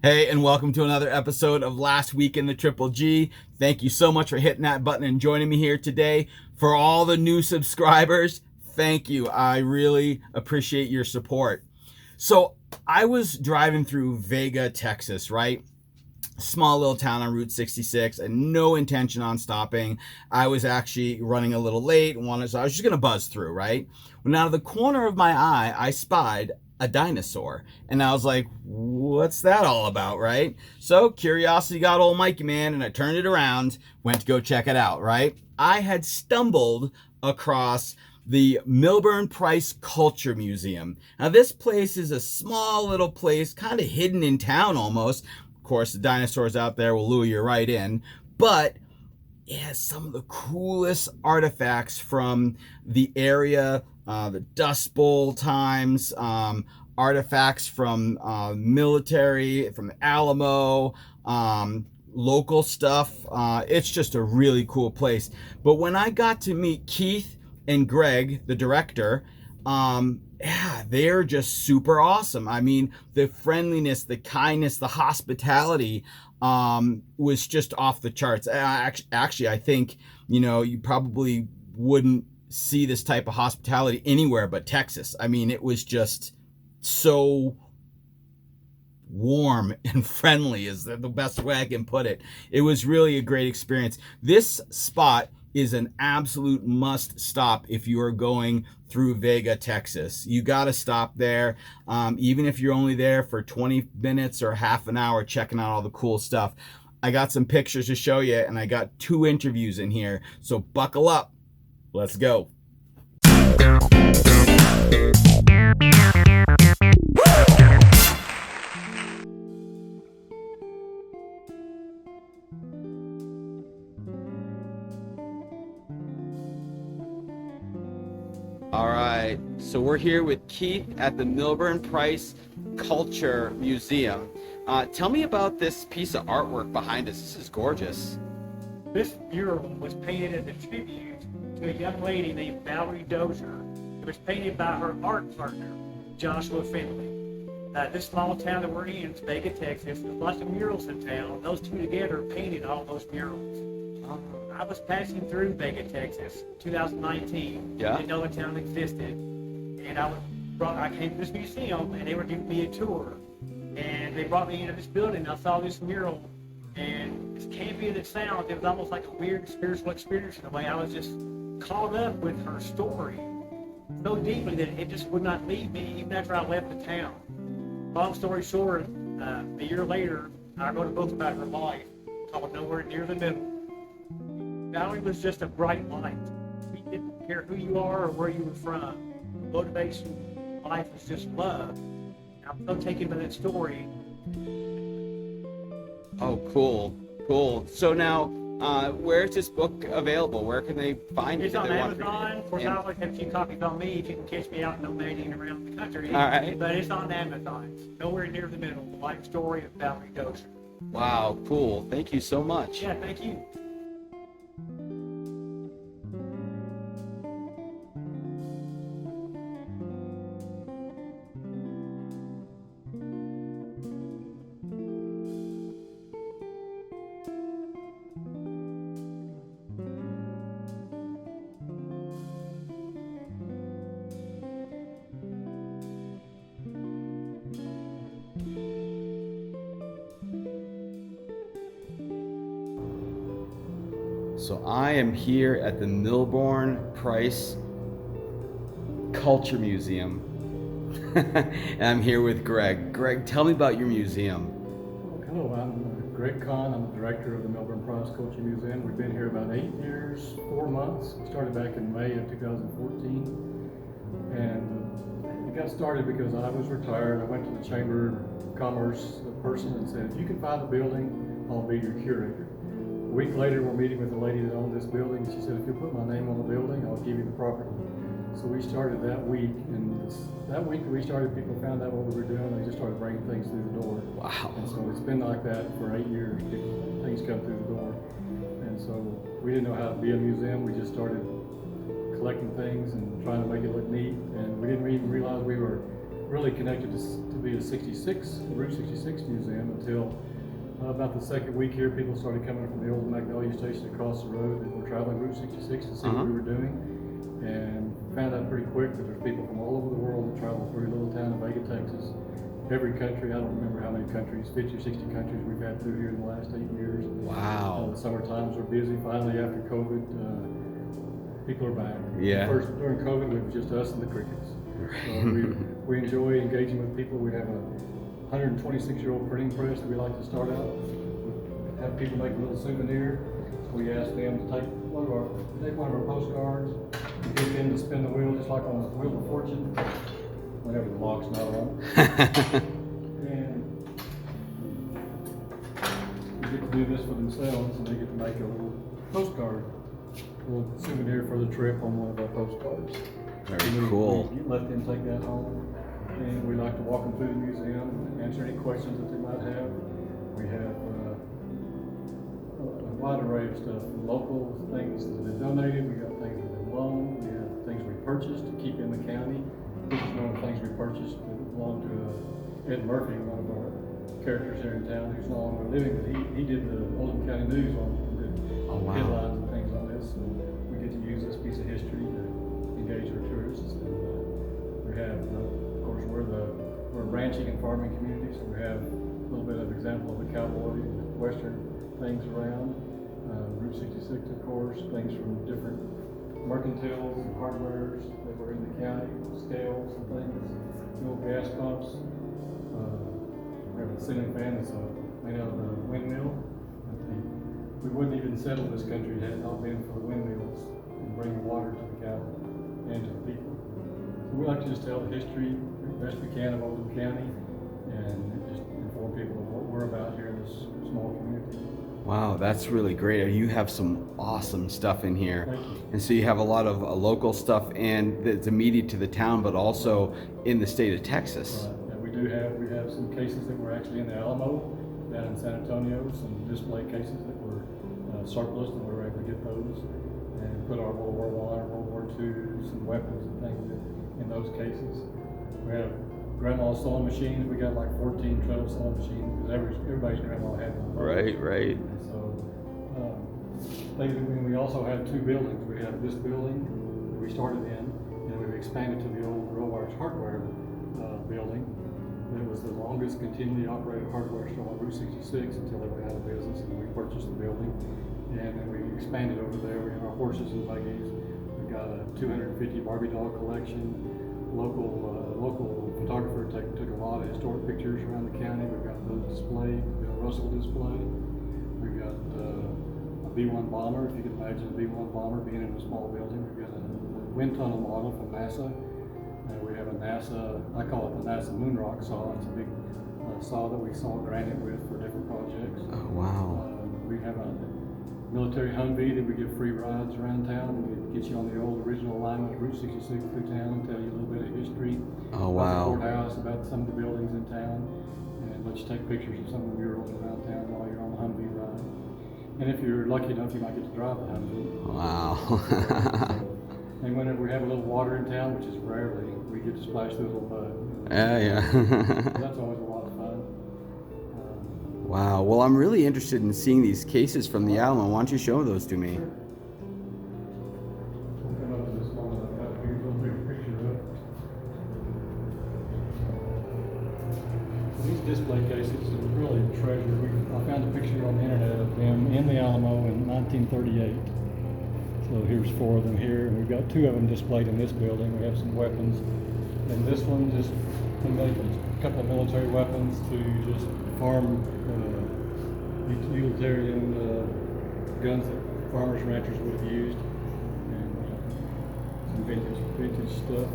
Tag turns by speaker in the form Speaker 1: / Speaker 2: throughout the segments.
Speaker 1: Hey, and welcome to another episode of Last Week in the Triple G. Thank you so much for hitting that button and joining me here today. For all the new subscribers, thank you. I really appreciate your support. So, I was driving through Vega, Texas, right? Small little town on Route 66 and no intention on stopping. I was actually running a little late, so I was just gonna buzz through, right? When out of the corner of my eye, I spied a dinosaur. And I was like, what's that all about, right? So curiosity got old Mikey, man, and I turned it around, went to go check it out, right? I had stumbled across the Milburn-Price Culture Museum. Now this place is a small little place, kind of hidden in town almost. Of course, the dinosaurs out there will lure you right in, but it has some of the coolest artifacts from the area, the Dust Bowl times, artifacts from military, from the Alamo, local stuff. It's just a really cool place. But when I got to meet Keith and Greg, the director, yeah, they're just super awesome. I mean, the friendliness, the kindness, the hospitality was just off the charts. Actually, I think, you probably wouldn't see this type of hospitality anywhere but Texas. I mean, it was just so warm and friendly is the best way I can put it. It was really a great experience. This spot is an absolute must stop if you are going through Vega, Texas. You got to stop there, even if you're only there for 20 minutes or half an hour checking out all the cool stuff. I got some pictures to show you, and I got 2 interviews in here, so buckle up. Let's go. All right, so we're here with Keith at the Milburn-Price Culture Museum. Tell me about this piece of artwork behind us. This is gorgeous.
Speaker 2: This mural was painted as a tribute to a young lady named Valerie Dozier. It was painted by her art partner, Joshua Finley. This small town that we're in is Vega, Texas. There's lots of murals in town. Those two together painted all those murals. I was passing through Vega, Texas, 2019.
Speaker 1: Yeah.
Speaker 2: Didn't know the town existed, and I came to this museum, and they were giving me a tour, and they brought me into this building. I saw this mural, and as campy as it sounds, it was almost like a weird spiritual experience in a way. I was just caught up with her story so deeply that it just would not leave me even after I left the town. Long story short, a year later, I wrote a book about her life called Nowhere Near the Middle. Valerie was just a bright light. We didn't care who you are or where you were from. Motivation in life was just love. I'm so taken by that story.
Speaker 1: Oh, cool. So now, where is this book available? Where can they find it?
Speaker 2: It's on Amazon. Of course, I always have a few copies on me if you can catch me out nomading around the country.
Speaker 1: All right.
Speaker 2: But it's on Amazon. Nowhere Near the Middle, the life story of Valerie Dozier.
Speaker 1: Wow, cool. Thank you so much.
Speaker 2: Yeah, thank you.
Speaker 1: So I am here at the Milburn-Price Culture Museum. And I'm here with Greg. Greg, tell me about your museum.
Speaker 3: Hello, I'm Greg Kahn. I'm the director of the Milburn-Price Culture Museum. We've been here about 8 years, 4 months. We started back in May of 2014. And it got started because I was retired. I went to the Chamber of Commerce person and said, if you can find the building, I'll be your curator. A week later, we're meeting with the lady that owned this building. She said, if you put my name on the building, I'll give you the property. So we started that week, and that week that we started, people found out what we were doing. They just started bringing things through the door.
Speaker 1: Wow.
Speaker 3: And so it's been like that for 8 years. Things come through the door. And so we didn't know how to be a museum. We just started collecting things and trying to make it look neat. And we didn't even realize we were really connected to be a 66, Route 66 museum until about the second week here. People started coming from the old Magnolia station across the road that were traveling Route 66 to see what we were doing, and found out pretty quick that there's people from all over the world that travel through a little town of Vega, Texas. Every country, I don't remember how many countries, 50 or 60 countries we've had through here in the last 8 years.
Speaker 1: Wow.
Speaker 3: The summer times are busy. Finally, after COVID, people are back.
Speaker 1: Yeah.
Speaker 3: First, during COVID, it was just us and the crickets. So we enjoy engaging with people. We have a 126-year-old printing press that we like to start out. We have people make a little souvenir. So we ask them to take one of our postcards, and get them to spin the wheel, just like on the Wheel of Fortune, whenever the lock's not on. And we get to do this for themselves, and they get to make a little postcard, a little souvenir for the trip on one of our postcards.
Speaker 1: Very cool.
Speaker 3: We let them take that home, and we like to walk them through the museum and answer any questions that they might have. We have a wide array of stuff, local things that have been donated. We got things that have been loaned. We have things we purchased to keep in the county. This is one of the things we purchased that belonged to Ed Murphy, one of our characters here in town who's no longer living, but he did the Oldham County News on the headlines and things on this. So we get to use this piece of history to engage our tourists. And we have, of course, we're a ranching and farming community, so we have a little bit of example of the cowboy and western things around. Route 66, of course, things from different mercantiles and hardwares that were in the county, scales and things, old gas pumps. We have a ceiling fan that's made out of a windmill. We wouldn't even settle this country had it not been for the windmills and bringing water to the cattle and to the people. So we like to just tell the history the best we can of Oldham County and just inform people of what we're about here in this small community.
Speaker 1: Wow, that's really great. You have some awesome stuff in here.
Speaker 3: Thank you.
Speaker 1: And so you have a lot of local stuff and that's immediate to the town, but also in the state of Texas.
Speaker 3: Right. And we have some cases that were actually in the Alamo down in San Antonio, some display cases that were surplus, and we were able to get those and put our World War I or World War II, some weapons and things in those cases. We have grandma's sewing machines. We got like 14 treadle sewing machines because everybody's grandma had one.
Speaker 1: Right.
Speaker 3: And so we also have two buildings. We have this building that we started in, and we've expanded to the old Rowards Hardware building. It was the longest continually operated hardware store on Route 66 until they went out of business, and we purchased the building. And then we expanded over there. We have our horses and buggies. We've got a 250 Barbie doll collection. Local photographer took a lot of historic pictures around the county. We've got those displayed, the Russell display. We've got a B-1 bomber, if you can imagine a B-1 bomber being in a small building. We've got a wind tunnel model from NASA. We have a NASA, I call it the NASA moon rock saw. It's a big saw that we saw granite with for different projects.
Speaker 1: Oh, wow.
Speaker 3: We have a military Humvee that we give free rides around town. We get you on the old original alignment of Route 66 through town and tell you a little bit of history.
Speaker 1: Oh,
Speaker 3: about
Speaker 1: wow.
Speaker 3: the courthouse, about some of the buildings in town, and let you take pictures of some of the murals around town while you're on the Humvee ride. And if you're lucky enough, you might get to drive the Humvee.
Speaker 1: Wow.
Speaker 3: And whenever we have a little water in town, which is rarely, we get to splash through a little mud.
Speaker 1: Yeah.
Speaker 3: That's always a lot of fun.
Speaker 1: Wow. Well, I'm really interested in seeing these cases from the Alamo. Why don't you show those to me?
Speaker 3: Sure. We'll come up to this one that I've got here. We'll take a picture of it. These display cases are really a treasure. I found a picture on the internet of them in the Alamo in 1938. So here's 4 of them here, and we've got 2 of them displayed in this building. We have some weapons, and this one just a couple of military weapons to just farm utilitarian guns that farmers and ranchers would have used, and some vintage stuff.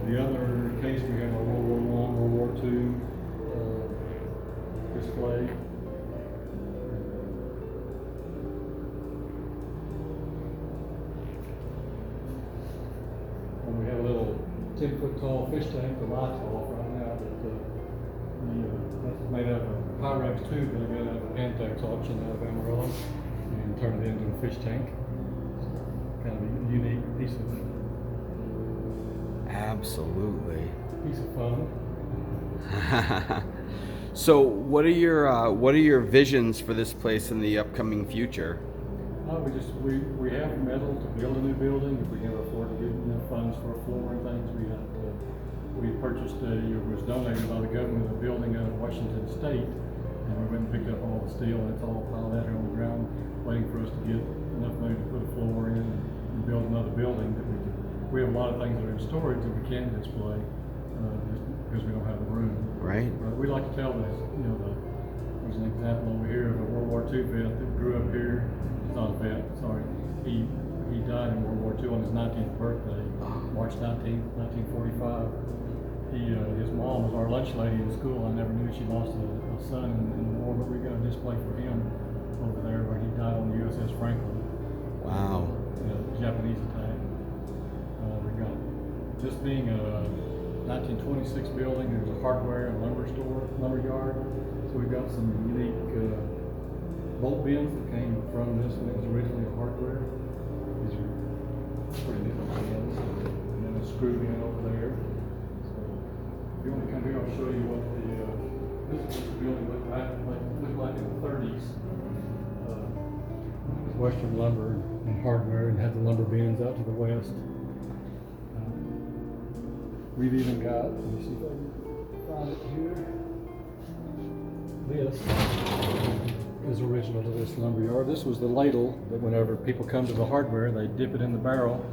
Speaker 3: The other case, we have our World War I, World War II display. And we have a little 10-foot tall fish tank, the lights off right now, but that's made out of a Pyrex tube that I got out of a Pantex auction out of Amarillo and turned it into a fish tank. Kind of a unique piece of
Speaker 1: Absolutely.
Speaker 3: Piece of fun.
Speaker 1: So, what are your visions for this place in the upcoming future?
Speaker 3: We have metal to build a new building. If we can afford to get enough funds for a floor and things, we purchased was donated by the government a building out of Washington State, and we went and picked up all the steel, and it's all piled out here on the ground, waiting for us to get enough money to put a floor in and build another building that we can. We have a lot of things that are in storage that we can display, just because we don't have the room.
Speaker 1: Right.
Speaker 3: But we like to tell this, there's an example over here of a World War II vet that grew up here. He's not a vet, sorry. He died in World War II on his 19th birthday, March 19th, 1945. His mom was our lunch lady in school. I never knew she lost a son in the war, but we got a display for him over there where he died on the USS Franklin.
Speaker 1: Wow.
Speaker 3: Japanese attack. We got this being a 1926 building. There's a hardware and lumber yard. So we've got some unique bolt bins that came from this when it was originally a hardware. These are pretty neat little bins. And then a screw bin over there. So if you want to come here, I'll show you what this is what the building looked like in the 30s. Western lumber and hardware, and had the lumber bins out to the west. We've even got, let me see if I can find it here. This is original to this lumber yard. This was the ladle that whenever people come to the hardware, they dip it in the barrel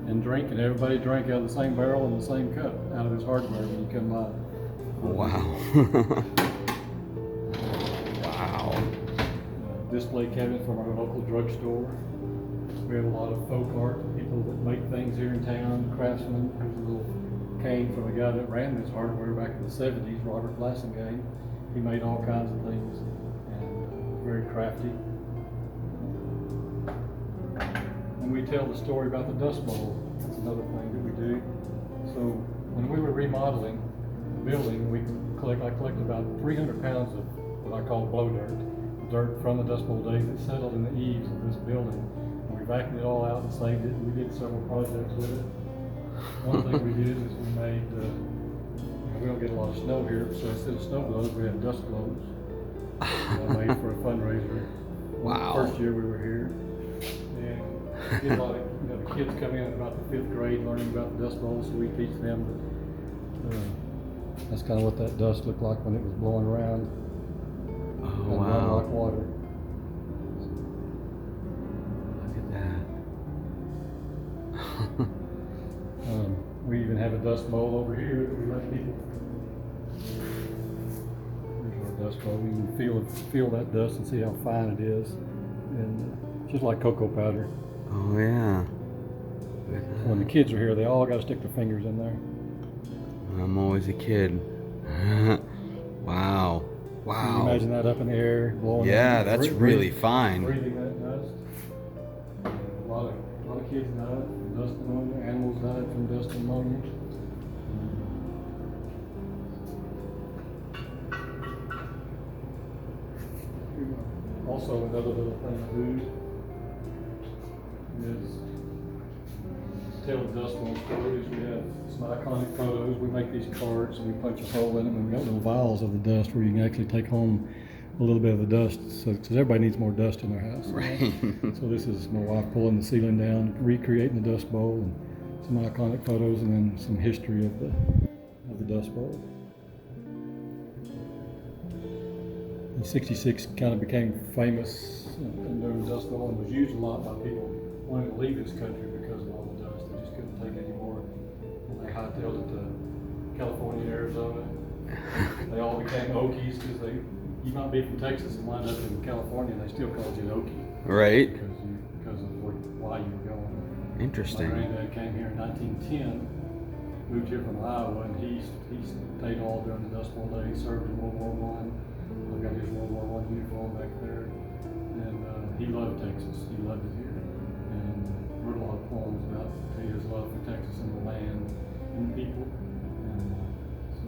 Speaker 3: and drink, and everybody drank out of the same barrel and the same cup out of this hardware when you come by.
Speaker 1: Wow. Wow.
Speaker 3: Display cabinet from our local drugstore. We have a lot of folk art, people that make things here in town, craftsmen. There's a little cane from a guy that ran this hardware back in the 70s, Robert Blassingame. He made all kinds of things and was very crafty. And we tell the story about the Dust Bowl. That's another thing that we do. So when we were remodeling the building, I collected about 300 pounds of what I call blow dirt from the Dust Bowl days that settled in the eaves of this building. And we vacuumed it all out and saved it. We did several projects with it. One thing we did is we made, we don't get a lot of snow here, so instead of snow globes, we had dust globes. Made for a fundraiser.
Speaker 1: Wow.
Speaker 3: The first year we were here. And we get a lot of the kids come in about the 5th grade learning about the Dust Bowl, so we teach them that, that's kind of what that dust looked like when it was blowing around.
Speaker 1: Oh,
Speaker 3: and
Speaker 1: wow.
Speaker 3: run like water.
Speaker 1: Look at that.
Speaker 3: We even have a dust bowl over here that we let people. Here's our dust bowl. You can feel that dust and see how fine it is, and just like cocoa powder.
Speaker 1: Oh yeah.
Speaker 3: When the kids are here, they all got to stick their fingers in there.
Speaker 1: I'm always a kid. Wow. Wow.
Speaker 3: Can you imagine that up in the air, blowing?
Speaker 1: Yeah, that's really fine.
Speaker 3: Breathing that dust. A lot of kids died from dust pneumonia. Animals died from dust pneumonia. Also, another little thing to do is tell the Dust Bowl stories. We have some iconic photos. We make these cards and we punch a hole in them, and we got little vials of the dust where you can actually take home a little bit of the dust. So, because everybody needs more dust in their house.
Speaker 1: Right.
Speaker 3: So this is my wife pulling the ceiling down, recreating the Dust Bowl, and some iconic photos, and then some history of the Dust Bowl. In '66 kind of became famous in doing the Dust Bowl and was used a lot by people wanting to leave this country because of all the dust. They just couldn't take it anymore. And they hightailed it to California, Arizona. They all became Okies because you might be from Texas and wind up in California and they still called you an Okie.
Speaker 1: Right.
Speaker 3: Because of why you were going.
Speaker 1: Interesting.
Speaker 3: My granddad came here in 1910, moved here from Iowa, and he stayed all during the Dust Bowl days, served in World War I. I've got his World War I uniform back there. And he loved Texas. He loved it here. And wrote a lot of poems about his love for Texas and the land and the people. And so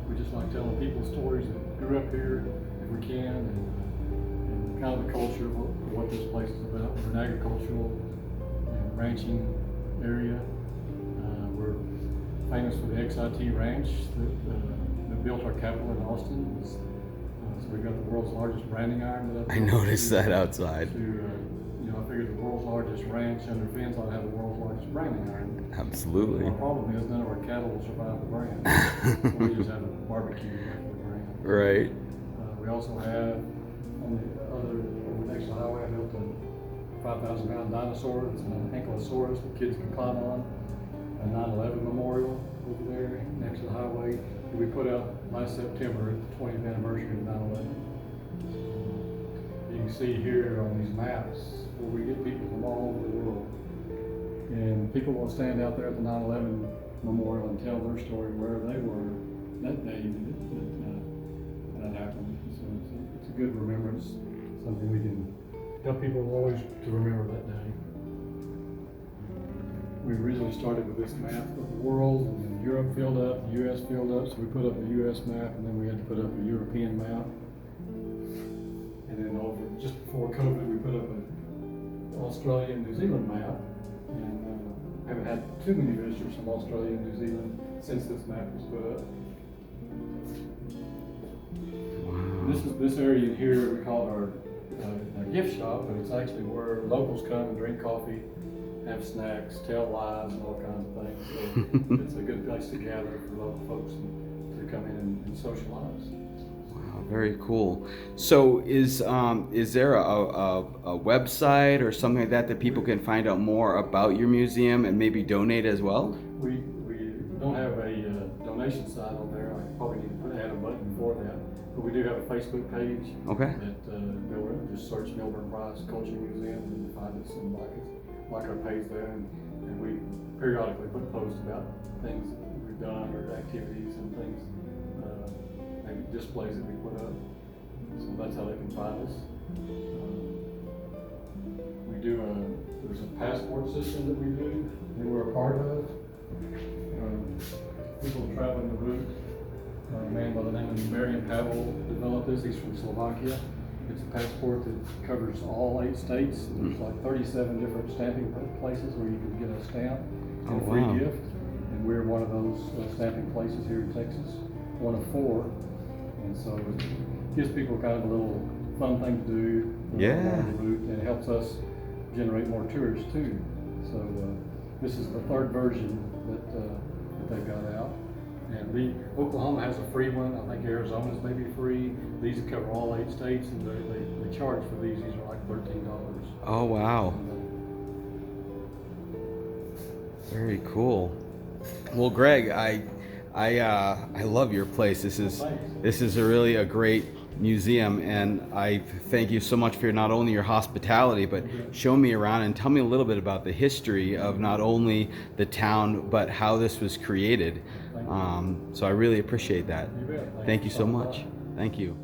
Speaker 3: we just like telling people stories that grew up here if we can, and kind of the culture of what this place is about. We're an agricultural and ranching area. We're famous for the XIT Ranch that built our capital in Austin. So we've got the world's largest branding iron. That
Speaker 1: I noticed that outside.
Speaker 3: I figured the world's largest ranch under fence ought to have the world's largest branding iron.
Speaker 1: Absolutely.
Speaker 3: Our problem is none of our cattle will survive the brand. So we just have a barbecue for the brand.
Speaker 1: Right.
Speaker 3: We also have on the next highway, I built a 5,000-pound dinosaur. It's an ankylosaurus that kids can climb on. A 9/11 memorial over there next to the highway that we put out last September at the 20th anniversary of 9/11. You can see here on these maps where we get people from all over the world. And people will stand out there at the 9/11 memorial and tell their story where they were that day that happened. So it's a good remembrance, something we can help people always to remember that day. We originally started with this map of the world, and then Europe filled up, the US filled up, so we put up a US map, and then we had to put up a European map. And then just before COVID, we put up an Australia and New Zealand map, and haven't had too many visitors from Australia and New Zealand since this map was put up.
Speaker 1: Wow.
Speaker 3: This area here we call our gift shop, but it's actually where locals come and drink coffee, have snacks, tell lies, and all kinds of things. So it's a good place to gather for local folks to come in and socialize.
Speaker 1: Wow, very cool. So is there a website or something like that that people can find out more about your museum and maybe donate as well?
Speaker 3: We don't have a donation site on there. I probably need to add a button for that. But we do have a Facebook page.
Speaker 1: Okay.
Speaker 3: That just search Milburn-Price Culture Museum and you find us and like our page there. And we periodically put posts about things that we've done or activities and things, maybe displays that we put up. So that's how they can find us. There's a passport system that we do that we're a part of. People traveling the route. A man by the name of Marian Pavel developed this. He's from Slovakia. It's a passport that covers all 8 states. There's like 37 different stamping places where you can get a stamp and a free gift. And we're one of those stamping places here in Texas, one of 4. And so it gives people kind of a little fun thing to do along the route, and it helps us generate more tourists too. So this is the 3rd version that they've got out. And Oklahoma has a free one. I think Arizona's maybe free. These cover all 8 states, and they charge for these. These are like $13.
Speaker 1: Oh wow! Very cool. Well, Greg, I love your place. This is really a great museum, and I thank you so much for not only your hospitality, but showing me around and tell me a little bit about the history of not only the town, but how this was created. So I really appreciate that. Thank you so much. Thank you.